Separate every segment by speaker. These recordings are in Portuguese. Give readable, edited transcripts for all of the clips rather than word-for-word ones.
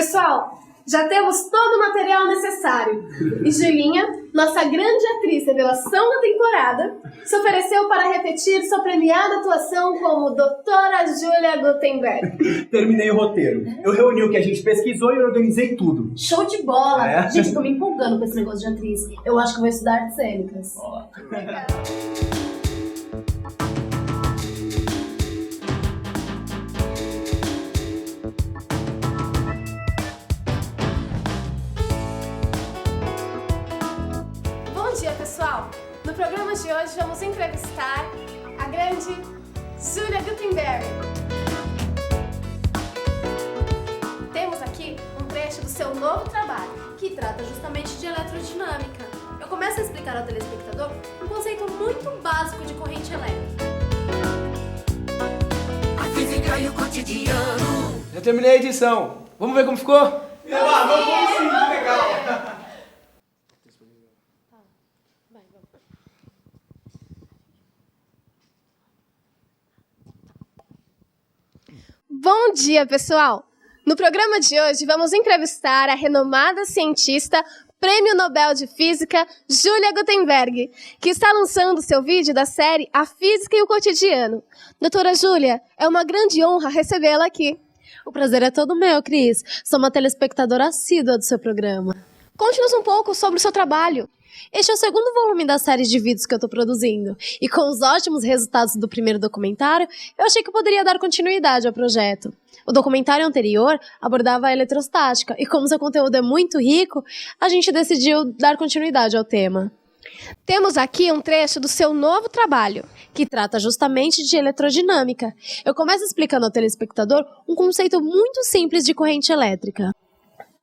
Speaker 1: Pessoal, já temos todo o material necessário. E Julinha, nossa grande atriz revelação da temporada, se ofereceu para repetir sua premiada atuação como Doutora Júlia Gutenberg.
Speaker 2: Terminei o roteiro. Eu reuni o que a gente pesquisou e organizei tudo.
Speaker 3: Show de bola!
Speaker 2: É?
Speaker 3: Gente, eu tô me empolgando com esse negócio de atriz. Eu acho que eu vou estudar artes cênicas.
Speaker 1: Bom dia, pessoal! No programa de hoje vamos entrevistar a grande Júlia Gutenberg. Temos aqui um trecho do seu novo trabalho,
Speaker 3: Que trata justamente de eletrodinâmica. Eu começo a explicar ao telespectador um conceito muito básico de corrente elétrica.
Speaker 4: A física e o cotidiano.
Speaker 5: Já terminei a edição. Vamos ver como ficou?
Speaker 2: Vamos sim, que legal!
Speaker 1: Bom dia, pessoal! No programa de hoje vamos entrevistar a renomada cientista, Prêmio Nobel de Física, Júlia Gutenberg, que está lançando seu vídeo da série A Física e o Cotidiano. Doutora Júlia, é uma grande honra recebê-la aqui.
Speaker 3: O prazer é todo meu, Cris. Sou uma telespectadora assídua do seu programa.
Speaker 1: Conte-nos um pouco sobre o seu trabalho.
Speaker 3: Este é o segundo volume da série de vídeos que eu estou produzindo. E com os ótimos resultados do primeiro documentário, eu achei que eu poderia dar continuidade ao projeto. O documentário anterior abordava a eletrostática, e como seu conteúdo é muito rico, a gente decidiu dar continuidade ao tema.
Speaker 1: Temos aqui um trecho do seu novo trabalho,
Speaker 3: Que trata justamente de eletrodinâmica. Eu começo explicando ao telespectador um conceito muito simples de corrente elétrica.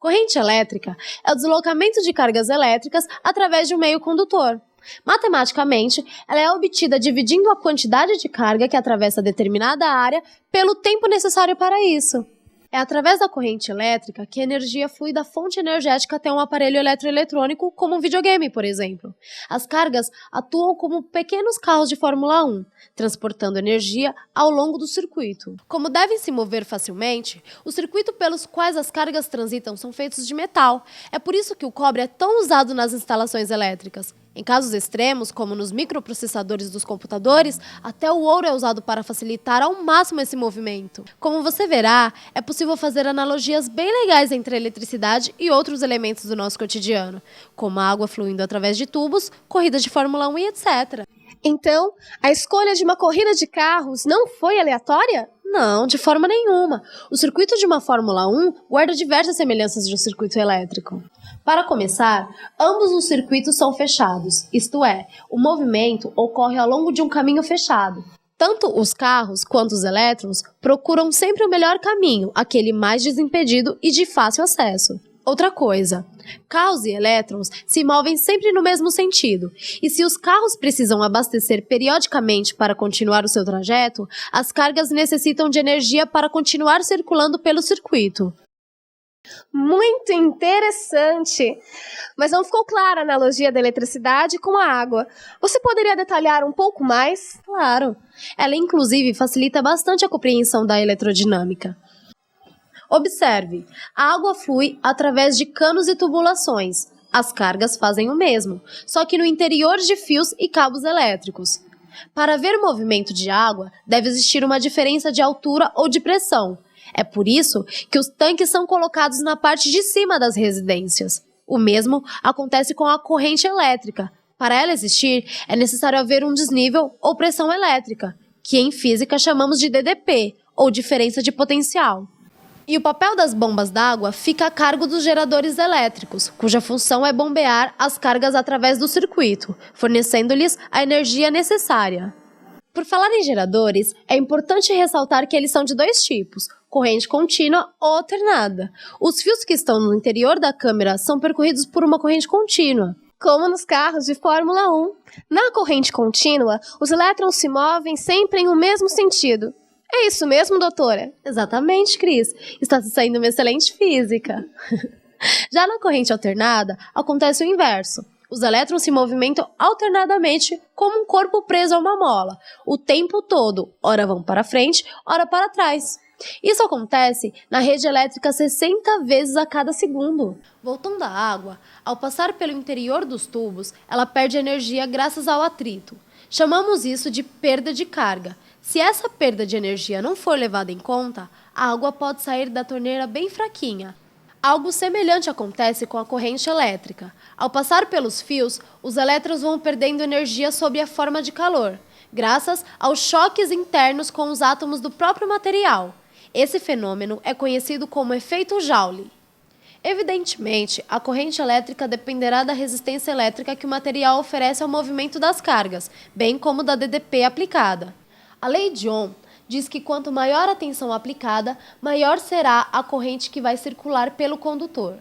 Speaker 3: Corrente elétrica é o deslocamento de cargas elétricas através de um meio condutor. Matematicamente, ela é obtida dividindo a quantidade de carga que atravessa determinada área pelo tempo necessário para isso. É através da corrente elétrica que a energia flui da fonte energética até um aparelho eletroeletrônico, como um videogame, por exemplo. As cargas atuam como pequenos carros de Fórmula 1, transportando energia ao longo do circuito. Como devem se mover facilmente, o circuito pelos quais as cargas transitam são feitos de metal. É por isso que o cobre é tão usado nas instalações elétricas. Em casos extremos, como nos microprocessadores dos computadores, até o ouro é usado para facilitar ao máximo esse movimento. Como você verá, é possível fazer analogias bem legais entre a eletricidade e outros elementos do nosso cotidiano, como a água fluindo através de tubos, corridas de Fórmula 1 e etc.
Speaker 1: Então, a escolha de uma corrida de carros não foi aleatória?
Speaker 3: Não, de forma nenhuma. O circuito de uma Fórmula 1 guarda diversas semelhanças de um circuito elétrico. Para começar, ambos os circuitos são fechados, isto é, o movimento ocorre ao longo de um caminho fechado. Tanto os carros quanto os elétrons procuram sempre o melhor caminho, aquele mais desimpedido e de fácil acesso. Outra coisa, carros e elétrons se movem sempre no mesmo sentido, e se os carros precisam abastecer periodicamente para continuar o seu trajeto, as cargas necessitam de energia para continuar circulando pelo circuito.
Speaker 1: Muito interessante! Mas não ficou clara a analogia da eletricidade com a água. Você poderia detalhar um pouco mais?
Speaker 3: Claro, ela inclusive facilita bastante a compreensão da eletrodinâmica. Observe, a água flui através de canos e tubulações. As cargas fazem o mesmo, só que no interior de fios e cabos elétricos. Para haver movimento de água, deve existir uma diferença de altura ou de pressão. É por isso que os tanques são colocados na parte de cima das residências. O mesmo acontece com a corrente elétrica. Para ela existir, é necessário haver um desnível ou pressão elétrica, que em física chamamos de DDP, ou diferença de potencial. E o papel das bombas d'água fica a cargo dos geradores elétricos, cuja função é bombear as cargas através do circuito, fornecendo-lhes a energia necessária. Por falar em geradores, é importante ressaltar que eles são de dois tipos, corrente contínua ou alternada. Os fios que estão no interior da câmera são percorridos por uma corrente contínua,
Speaker 1: como nos carros de Fórmula 1. Na corrente contínua, os elétrons se movem sempre em um mesmo sentido. É isso mesmo, doutora?
Speaker 3: Exatamente, Cris. Está se saindo uma excelente física. Já na corrente alternada, acontece o inverso. Os elétrons se movimentam alternadamente como um corpo preso a uma mola, o tempo todo, ora vão para frente, ora para trás. Isso acontece na rede elétrica 60 vezes a cada segundo. Voltando à água, ao passar pelo interior dos tubos, ela perde energia graças ao atrito. Chamamos isso de perda de carga. Se essa perda de energia não for levada em conta, a água pode sair da torneira bem fraquinha. Algo semelhante acontece com a corrente elétrica. Ao passar pelos fios, os elétrons vão perdendo energia sob a forma de calor, graças aos choques internos com os átomos do próprio material. Esse fenômeno é conhecido como efeito Joule. Evidentemente, a corrente elétrica dependerá da resistência elétrica que o material oferece ao movimento das cargas, bem como da DDP aplicada. A lei de Ohm diz que quanto maior a tensão aplicada, maior será a corrente que vai circular pelo condutor.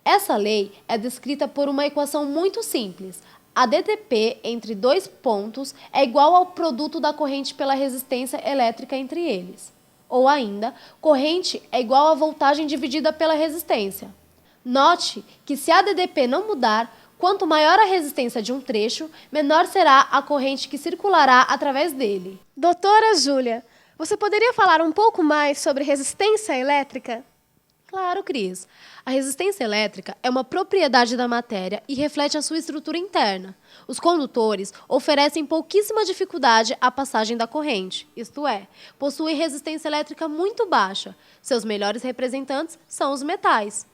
Speaker 3: Essa lei é descrita por uma equação muito simples. A DDP entre dois pontos é igual ao produto da corrente pela resistência elétrica entre eles. Ou ainda, corrente é igual a voltagem dividida pela resistência. Note que se a DDP não mudar, quanto maior a resistência de um trecho, menor será a corrente que circulará através dele.
Speaker 1: Doutora Júlia, você poderia falar um pouco mais sobre resistência elétrica?
Speaker 3: Claro, Cris. A resistência elétrica é uma propriedade da matéria e reflete a sua estrutura interna. Os condutores oferecem pouquíssima dificuldade à passagem da corrente, isto é, possuem resistência elétrica muito baixa. Seus melhores representantes são os metais.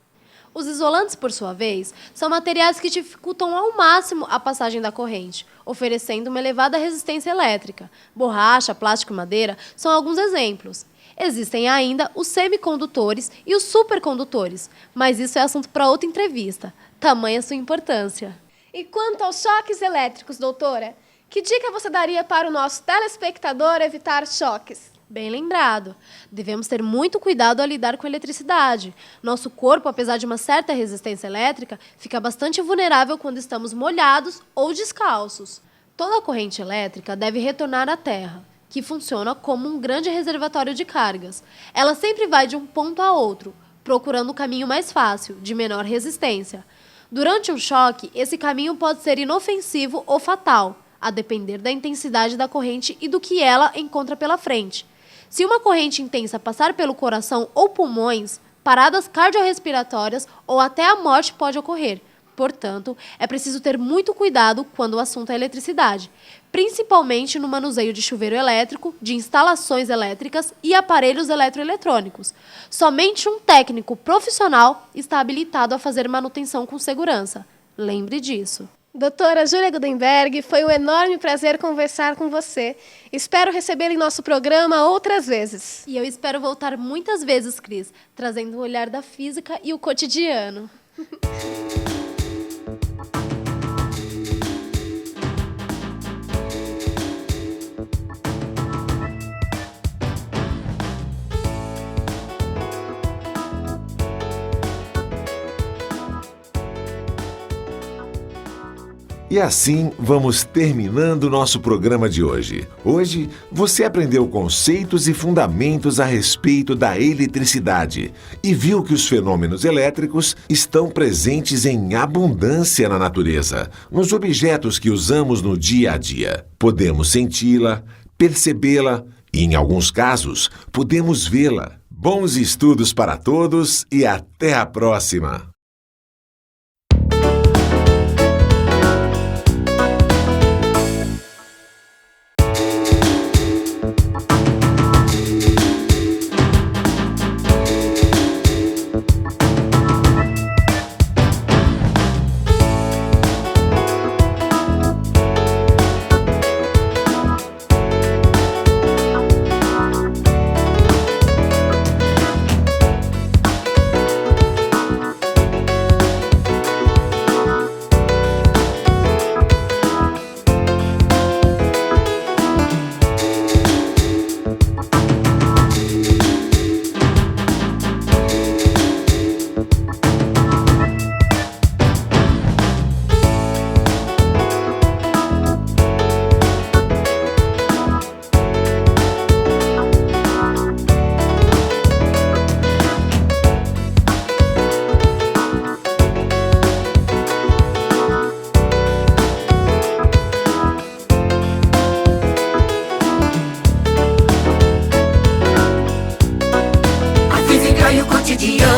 Speaker 3: Os isolantes, por sua vez, são materiais que dificultam ao máximo a passagem da corrente, oferecendo uma elevada resistência elétrica. Borracha, plástico e madeira são alguns exemplos. Existem ainda os semicondutores e os supercondutores, mas isso é assunto para outra entrevista, tamanha sua importância.
Speaker 1: E quanto aos choques elétricos, doutora, que dica você daria para o nosso telespectador evitar choques?
Speaker 3: Bem lembrado. Devemos ter muito cuidado ao lidar com a eletricidade. Nosso corpo, apesar de uma certa resistência elétrica, fica bastante vulnerável quando estamos molhados ou descalços. Toda corrente elétrica deve retornar à Terra, que funciona como um grande reservatório de cargas. Ela sempre vai de um ponto a outro, procurando o caminho mais fácil, de menor resistência. Durante um choque, esse caminho pode ser inofensivo ou fatal, a depender da intensidade da corrente e do que ela encontra pela frente. Se uma corrente intensa passar pelo coração ou pulmões, paradas cardiorrespiratórias ou até a morte pode ocorrer. Portanto, é preciso ter muito cuidado quando o assunto é eletricidade, principalmente no manuseio de chuveiro elétrico, de instalações elétricas e aparelhos eletroeletrônicos. Somente um técnico profissional está habilitado a fazer manutenção com segurança. Lembre disso.
Speaker 1: Doutora Júlia Gutenberg, foi um enorme prazer conversar com você. Espero recebê-la em nosso programa outras vezes.
Speaker 3: E eu espero voltar muitas vezes, Cris, trazendo o olhar da física e o cotidiano.
Speaker 6: E assim vamos terminando o nosso programa de hoje. Hoje você aprendeu conceitos e fundamentos a respeito da eletricidade e viu que os fenômenos elétricos estão presentes em abundância na natureza, nos objetos que usamos no dia a dia. Podemos senti-la, percebê-la e, em alguns casos, podemos vê-la. Bons estudos para todos e até a próxima!
Speaker 4: física e o cotidiano.